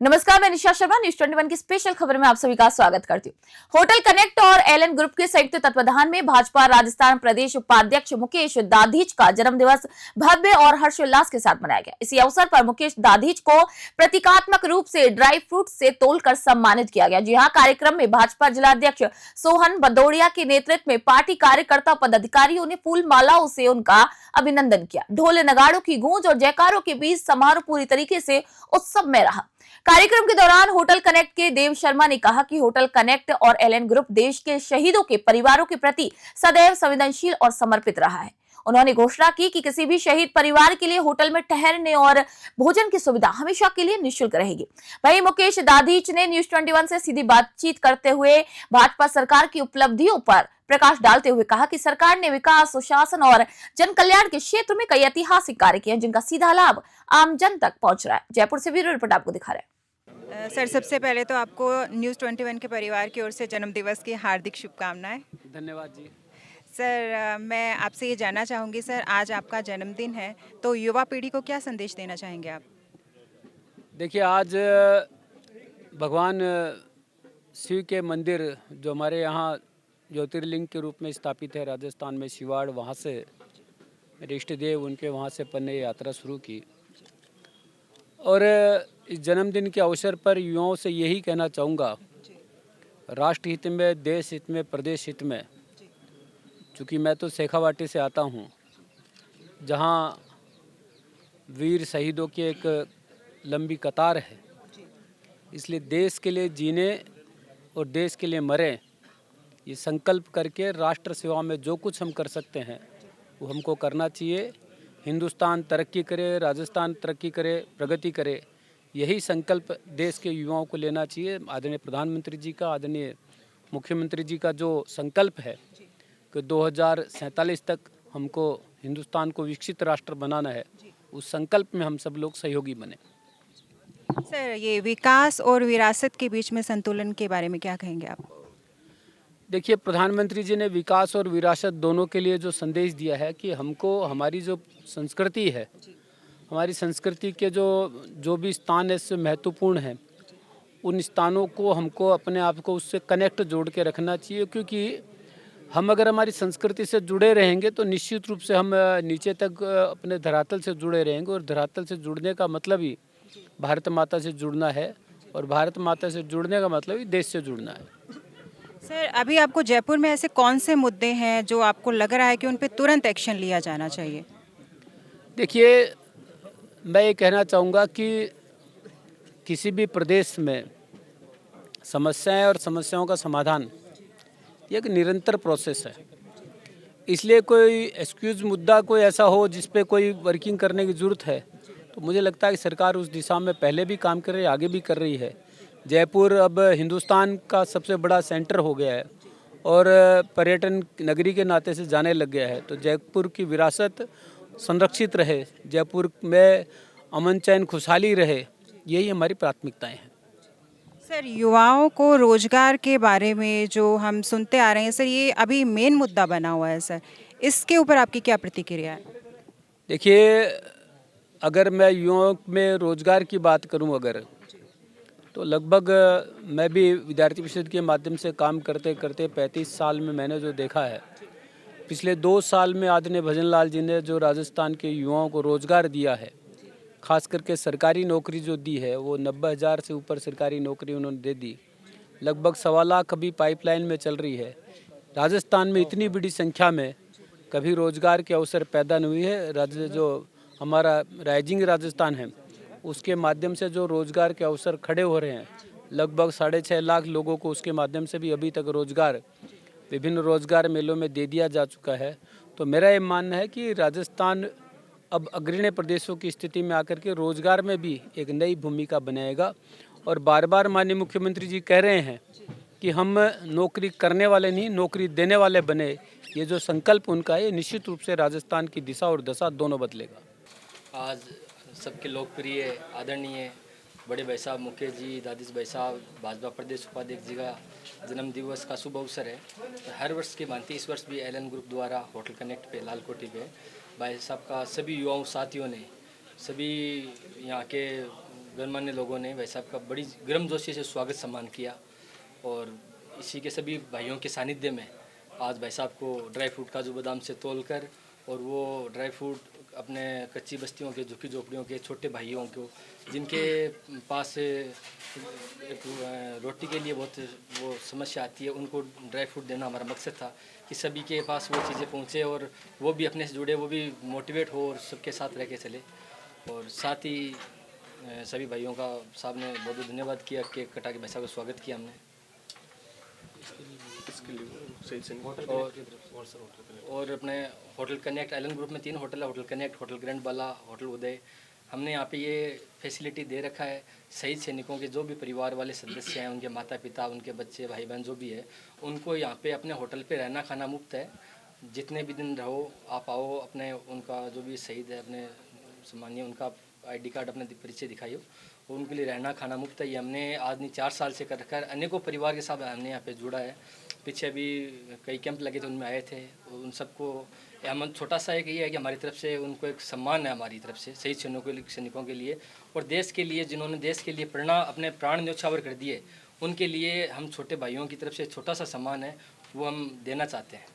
नमस्कार, मैं निशा शर्मा न्यूज 21 की स्पेशल खबर में आप सभी का स्वागत करती हूँ। होटल कनेक्ट और एलएन ग्रुप के संयुक्त तत्वाधान में भाजपा राजस्थान प्रदेश उपाध्यक्ष मुकेश दाधीच का जन्मदिवस भव्य और हर्षोल्लास के साथ मनाया गया। इसी अवसर पर मुकेश दाधीच को प्रतीकात्मक रूप से ड्राई फ्रूट से तोलकर सम्मानित किया गया। जी हाँ, कार्यक्रम में भाजपा जिलाध्यक्ष सोहन भदौड़िया के नेतृत्व में पार्टी कार्यकर्ता पदाधिकारियों ने फूल मालाओं से उनका अभिनंदन किया। ढोल नगाड़ों की गूंज और जयकारों के बीच समारोह पूरी तरीके से उत्सव में रहा। कार्यक्रम के दौरान होटल कनेक्ट के देव शर्मा ने कहा कि होटल कनेक्ट और एलएन ग्रुप देश के शहीदों के परिवारों के प्रति सदैव संवेदनशील और समर्पित रहा है। उन्होंने घोषणा की कि किसी भी शहीद परिवार के लिए होटल में ठहरने और भोजन की सुविधा हमेशा के लिए निःशुल्क रहेगी। वहीं मुकेश दाधीच ने न्यूज 21 से सीधी बातचीत करते हुए भाजपा सरकार की उपलब्धियों पर प्रकाश डालते हुए कहा कि सरकार ने विकास, सुशासन और जन कल्याण के क्षेत्र में कई ऐतिहासिक कार्य किए हैं, जिनका सीधा लाभ आम जन तक पहुंच रहा है। जयपुर से ब्यूरो रिपोर्ट आपको दिखा रहे हैं। सर, सबसे पहले तो आपको न्यूज़ 21 के परिवार की ओर से जन्मदिवस की हार्दिक शुभकामनाएं। धन्यवाद जी। सर, मैं आपसे ये जानना चाहूँगी, सर आज आपका जन्मदिन है, तो युवा पीढ़ी को क्या संदेश देना चाहेंगे आप? देखिए, आज भगवान शिव के मंदिर जो हमारे यहाँ ज्योतिर्लिंग के रूप में स्थापित है राजस्थान में शिवाड़, वहाँ से मेरे इष्ट देव उनके वहाँ से पन्ने यात्रा शुरू की। और इस जन्मदिन के अवसर पर युवाओं से यही कहना चाहूँगा, राष्ट्र हित में, देश हित में, प्रदेश हित में, चूँकि मैं तो शेखावाटी से आता हूँ, जहाँ वीर शहीदों की एक लंबी कतार है, इसलिए देश के लिए जीने और देश के लिए मरें, ये संकल्प करके राष्ट्र सेवा में जो कुछ हम कर सकते हैं वो हमको करना चाहिए। हिंदुस्तान तरक्की करे, राजस्थान तरक्की करे, प्रगति करे, यही संकल्प देश के युवाओं को लेना चाहिए। आदरणीय प्रधानमंत्री जी का, आदरणीय मुख्यमंत्री जी का जो संकल्प है कि 2047 तक हमको हिंदुस्तान को विकसित राष्ट्र बनाना है, उस संकल्प में हम सब लोग सहयोगी बने। सर, ये विकास और विरासत के बीच में संतुलन के बारे में क्या कहेंगे आप? देखिए, प्रधानमंत्री जी ने विकास और विरासत दोनों के लिए जो संदेश दिया है कि हमको हमारी जो संस्कृति है, हमारी संस्कृति के जो भी स्थान है महत्वपूर्ण हैं, उन स्थानों को हमको अपने आप को उससे कनेक्ट जोड़ के रखना चाहिए। क्योंकि हम अगर हमारी संस्कृति से जुड़े रहेंगे तो निश्चित रूप से हम नीचे तक अपने धरातल से जुड़े रहेंगे, और धरातल से जुड़ने का मतलब ही भारत माता से जुड़ना है, और भारत माता से जुड़ने का मतलब ही देश से जुड़ना है। सर, अभी आपको जयपुर में ऐसे कौन से मुद्दे हैं जो आपको लग रहा है कि उन पे तुरंत एक्शन लिया जाना चाहिए? देखिए, मैं ये कहना चाहूँगा कि किसी भी प्रदेश में समस्याएं और समस्याओं का समाधान ये एक निरंतर प्रोसेस है। इसलिए कोई एक्सक्यूज मुद्दा कोई ऐसा हो जिस पे कोई वर्किंग करने की ज़रूरत है, तो मुझे लगता है कि सरकार उस दिशा में पहले भी काम कर रही है, आगे भी कर रही है। जयपुर अब हिंदुस्तान का सबसे बड़ा सेंटर हो गया है और पर्यटन नगरी के नाते से जाने लग गया है। तो जयपुर की विरासत संरक्षित रहे, जयपुर में अमन चैन खुशहाली रहे, यही हमारी प्राथमिकताएं हैं। सर, युवाओं को रोजगार के बारे में जो हम सुनते आ रहे हैं, सर ये अभी मेन मुद्दा बना हुआ है। सर, इसके ऊपर आपकी क्या प्रतिक्रिया है? देखिए, अगर मैं युवाओं में रोजगार की बात करूं अगर, तो लगभग मैं भी विद्यार्थी परिषद के माध्यम से काम करते करते 35 साल में मैंने जो देखा है, पिछले 2 साल में आदरणीय भजन लाल जी ने जो राजस्थान के युवाओं को रोजगार दिया है, खास करके सरकारी नौकरी जो दी है, वो 90,000 से ऊपर सरकारी नौकरी उन्होंने दे दी। लगभग 1.25 लाख अभी पाइपलाइन में चल रही है। राजस्थान में इतनी बड़ी संख्या में कभी रोजगार के अवसर पैदा नहीं हुए है। राज्य जो हमारा राइजिंग राजस्थान है, उसके माध्यम से जो रोजगार के अवसर खड़े हो रहे हैं, लगभग 6.5 लाख लोगों को उसके माध्यम से भी अभी तक रोजगार विभिन्न रोजगार मेलों में दे दिया जा चुका है। तो मेरा ये मानना है कि राजस्थान अब अग्रणी प्रदेशों की स्थिति में आकर के रोजगार में भी एक नई भूमिका बनाएगा। और बार बार माननीय मुख्यमंत्री जी कह रहे हैं कि हम नौकरी करने वाले नहीं, नौकरी देने वाले बने। ये जो संकल्प उनका है, निश्चित रूप से राजस्थान की दिशा और दशा दोनों बदलेगा। आज सबके लोकप्रिय आदरणीय बड़े भाई साहब मुकेश जी, दादीश भाई साहब, भाजपा प्रदेश उपाध्यक्ष जी का जन्म दिवस का शुभ अवसर है। तो हर वर्ष की भांति इस वर्ष भी एलएन ग्रुप द्वारा होटल कनेक्ट पे लाल कोठी पे भाई साहब का सभी युवाओं साथियों ने, सभी यहाँ के गणमान्य लोगों ने भाई साहब का बड़ी गर्मजोशी से स्वागत सम्मान किया। और इसी के सभी भाइयों के सानिध्य में आज भाई साहब को ड्राई फ्रूट काजू बादाम से तोल कर और वो ड्राई फ्रूट अपने कच्ची बस्तियों के झुग्गी झोपड़ियों के छोटे भाइयों को, जिनके पास रोटी के लिए बहुत वो समस्या आती है, उनको ड्राई फ्रूट देना हमारा मकसद था कि सभी के पास वो चीज़ें पहुँचे और वो भी अपने से जुड़े, वो भी मोटिवेट हो और सबके साथ रह के चले। और साथ ही सभी भाइयों का साहब ने बहुत बहुत धन्यवाद किया, केक कटा के भाई साहब का स्वागत किया हमने। और अपने होटल कनेक्ट एलन ग्रुप में 3 होटल है, होटल कनेक्ट, होटल ग्रैंड बाला, होटल उदय। हमने यहाँ पे ये फैसिलिटी दे रखा है शहीद सैनिकों के जो भी परिवार वाले सदस्य हैं, उनके माता पिता, उनके बच्चे, भाई बहन जो भी है, उनको यहाँ पे अपने होटल पे रहना खाना मुफ्त है। जितने भी दिन रहो आप आओ, अपने उनका जो भी शहीद है अपने सम्मानीय, उनका ID कार्ड अपने परिचय दिखाइए, उनके लिए रहना खाना मुफ्त है। ये हमने आज नहीं 4 साल से कर रखा है। अनेकों परिवार के साथ हमने यहाँ पे जुड़ा है। पीछे भी कई कैंप लगे थे, उनमें आए थे। उन सबको हम छोटा सा एक ये है कि हमारी तरफ से उनको एक सम्मान है, हमारी तरफ से शहीद सैनिकों के लिए और देश के लिए, जिन्होंने देश के लिए अपने प्राण न्यौछावर कर दिए, उनके लिए हम छोटे भाइयों की तरफ से छोटा सा सम्मान है वो हम देना चाहते हैं।